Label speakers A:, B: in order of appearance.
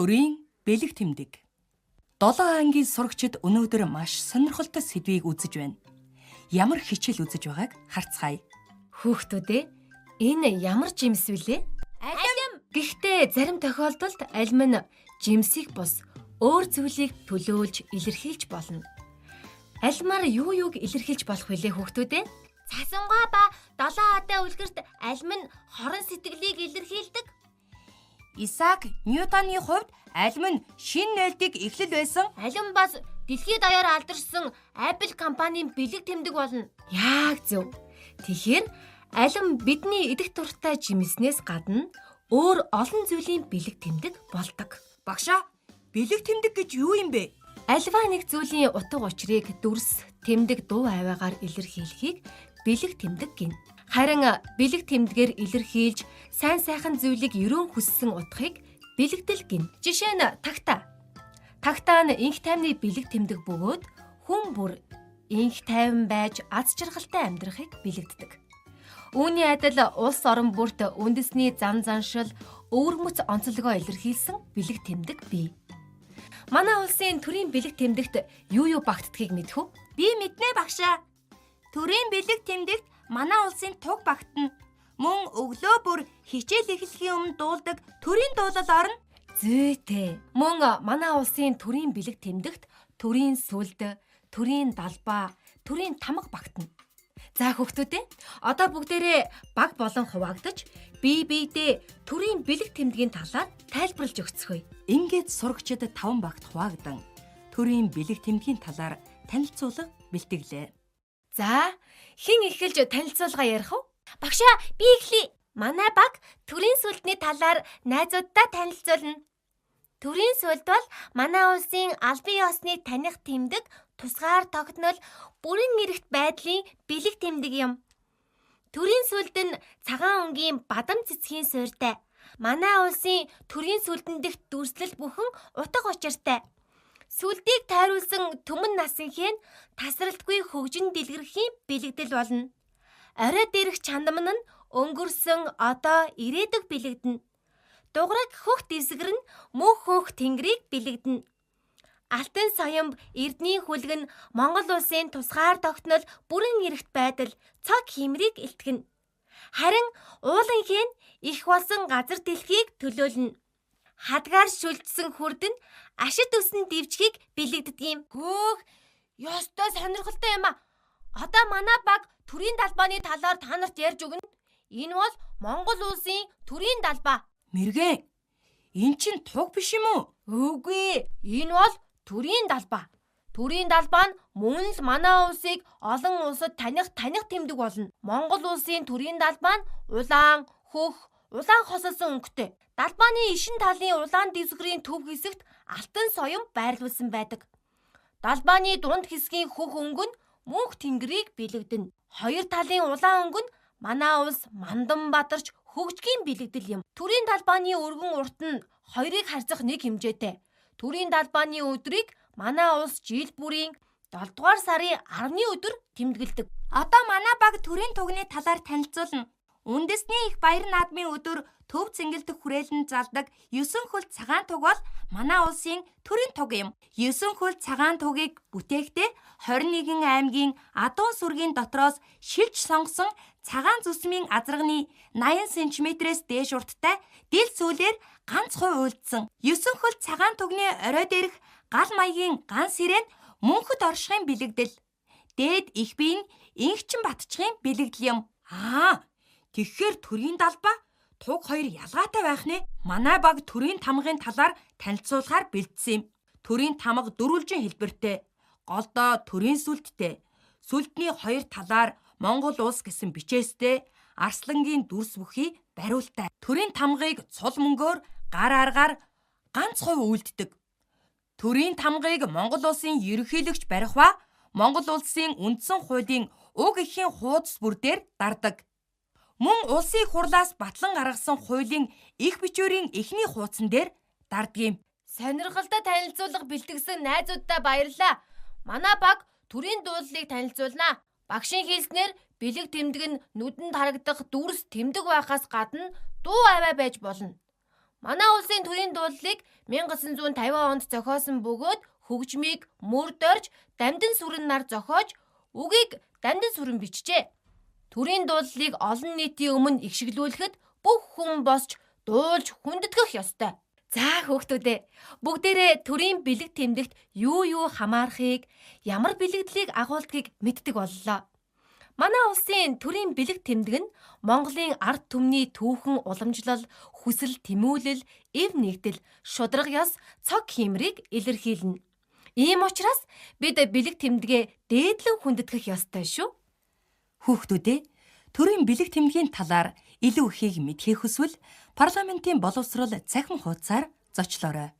A: Төрийн бэлэг тэмдэг. 7 ангийн сурагчид өнөөдөр маш сонирхолтой сэдвийг үзэж байна. Ямар хичээл үзэж байгааг харцгаая.
B: Хүүхдүүдээ, энэ ямар жимс вүлээ? Алим. Гэхдээ зарим тохиолдолд алим нь жимсийг бус өөр зүйлийг төлөөлж илэрхийлж болно. Алимаар юуг илэрхийлж болох вүлээ хүүхдүүдээ?
C: Цасангаа ба 7 хаатай үлгэрт алим нь хорон сэтгэлийг илэрхийлдэг.
A: Исаак Ньютоны хувьд алим нь шинэ нээлтийг эхлэл байсан.
C: Алим бас дэлхийд даяар алдаршсан Apple компанийн бэлэг тэмдэг болно.
B: Яг зөв. Тэгэхээр алим бидний идэх дуртай жимснээс гадна өөр олон зүйлийн бэлэг тэмдэг болдог.
A: Багшаа, бэлэг тэмдэг гэж юу юм бэ?
B: Альва нэг зүйлийн утга учирыг дүрс, тэмдэг дуу аваагаар илэрхийлэхийг бэлэг тэмдэг гэнэ. Харин бэлэг тэмдгээр илэрхийлж сайн сайхан зүйлийг ерөөн хүссэн утгыг бэлэгдэл гэнэ. Жишээ нь тагтаа. Тагтаа нь инх тайвны бэлэг тэмдэг бөгөөд хүн бүр инх тайван байж аз жаргалтай амьдрахыг бэлэгддэг. Үүний адил улс орон бүрт үндэсний зам заншил, өвөрмөц онцлогоо илэрхийлсэн бэлэг тэмдэг бий. Манай улсын төрийн бэлэг тэмдэгт юу багтдгийг мэдэх үү?
C: Би мэднэ багшаа. Төрийн бэлэг тэмдэгт манай улсын туг багтана. Мөн өглөө бүр хичээл эхлэхийн өмнө дуулдаг төрийн дуулал орно.
B: Зүйтэй. Мөн манай улсын төрийн бэлэг тэмдэгт төрийн сүлд, төрийн далбаа, төрийн тамга багтана. За хүүхдүүдээ, одоо бүгдээрээ баг болон хуваагдаж, бие биедээ төрийн бэлэг тэмдгийн талаар тайлбарлаж өгцгөөе.
A: Ингээд сурагчид 5 багт хуваагдан төрийн бэлэг тэмдгийн талаар танилцуулга бэлтгэлээ.
B: За, хэн эхэлж танилцуулга ярих вэ?
C: Багшаа, би эхлэе. Манай баг төрийн сүлдний талаар найзуудтай танилцуулна. Төрийн сүлд бол манай улсын албан ёсны таних тэмдэг, тусгаар тогтнол, бүрэн эрхт байдлын бэлэг тэмдэг юм. Төрийн сүлд нь цагаан өнгийн бадам цэцгийн суурьтай. Манай улсын төрийн сүлдэн дэх дүрслэл бүхэн утга учиртай. Сүлдийг тайруулсан түмэн насынхээ тасралтгүй хөгжин дэлгэрхийн бэлэгдэл болно. Орой дээрх чандам нь өнгөрсөн одоо ирээдүг бэлэгдэнэ. Дуграг хөх дэвсгэр нь мөнх хөөх тэнгэрийг бэлэгдэнэ. Алтан соёмб эрдний хүлэг нь Монгол улсын тусгаар тогтнол бүрэн эрхт байдал цог химрийг илтгэнэ. Харин уулынхээ нь их болсон газар дэлхийг төлөөлнө. Хадгаар шүлжсэн хүрд нь ашид үсэн дивжихийг бэлэгддэг юм.
B: Хөөх, ёстой сонирхолтой юм а. Одоо манай баг төрийн далбааны талаар та нарт ярьж өгнө. Энэ бол Монгол улсын төрийн далбаа.
A: Мэргэн, эн чин туг биш юм уу?
B: Үгүй, энэ бол төрийн далбаа. Төрийн далбаа нь мөн л манай улсыг олон улсад таних тэмдэг болно. Монгол улсын төрийн далбаа нь улаан, хөх, улаан хосолсон өнгөтэй. Далбааны ишин талын улаан дэвсгэрийн төв хэсэгт алтан соём байрлуулсан байдаг. Далбааны дунд хэсгийн хөх өнгө нь мөнх тэнгэрийг бэлэгдэнэ. Хоёр талын улаан өнгө нь манай улс мандан бадарч хөгжгийн бэлэгдэл юм. Төрийн далбааны өргөн урт нь хоёрыг харьцах нэг хэмжээтэй. Төрийн далбааны өдрийг манай улс жил бүрийн 7 дугаар сарын 10-ны өдөр тэмдэглэдэг.
C: Одоо манай баг төрийн тугны талаар танилцуулна. Үндэсний их баяр наадмын өдөр төв цэнгэлдэх хүрээлэн залдаг 9 хөл цагаан туг бол манай улсын төрийн туг юм. 9 хөл цагаан тугийг бүтээхдээ 21 аймгийн адуун сүргийн дотроос шилж сонгосон цагаан зүсмийн азарганы 80 см-ээс дээш урттай дил сүүлээр ганц хувь үйлдсэн. 9 хөл цагаан тугны орой дээрх гал маягийн ганц сирэн мөнхөд оршихын бэлэгдэл. Дээд их бие нь инхчин батчихын бэлэгдэл юм.
A: Тэгэхээр төрийн далбаа туг хоёр ялгаатай байх нэ. Манай баг төрийн тамгын талаар танилцуулахаар бэлдсэн юм. Төрийн тамга дөрвөлжин хэлбэртэй. Голдоо төрийн сүлдтэй. Сүлдний хоёр талаар Монгол улс гэсэн бичээстэй арслангийн дүрс бүхий бариултай. Төрийн тамгыг цул мөнгөөр гар аргаар ганц хувь үйлддэг. Төрийн тамгыг Монгол улсын ерөнхийлөгч барих ба Монгол улсын үндсэн хуулийн уг эхийн хуудас бүр дээр дардаг. Мөн улсын их хурлаас батлан гаргасан хуулийн их бичвэрийн эхний хуудсан дээр дарддаг юм.
B: Сонирхолтой танилцуулга бэлтгэсэн найзуудтай баярлалаа. Манай баг төрийн дуулалыг танилцуулнаа. Багшийн хэлснээр бэлэг тэмдэг нь нүдэнд харагдах дүрс тэмдэг байхаас гадна дуу аваа байж болно. Манай улсын төрийн дуулалыг 1950 онд зохиосон бөгөөд хөгжмийг мөр дорж, дамдин сүрэн нар зохиож, үгийг дамдин сүрэн бичжээ. Төрийн дуулалыг олон нийтийн өмнө игшиглүүлэхэд бүх хүн босч дуулж хүндэтгэх ёстой.
C: За хүүхдүүдээ, бүгдээрээ төрийн бэлэг тэмдэгт юу хамаарахыг, ямар бэлэгдлийг агуулдгийг мэддэг боллоо. Манай улсын төрийн бэлэг тэмдэг нь Монголын ард түмний түүхэн уламжлал, хүсэл тэмүүлэл, эв нэгдэл, шударга ёс, цог хиймрийг илэрхийлнэ. Ийм учраас бид бэлэг тэмдэгэ дээдлэн хүндэтгэх ёстой шүү.
A: Хүүхдүүдээ, төрийн бэлэг тэмдгийн талаар илүү ихийг мэдхийг хүсвэл парламентын боловсрол цахим хуудасаар зочлоорой.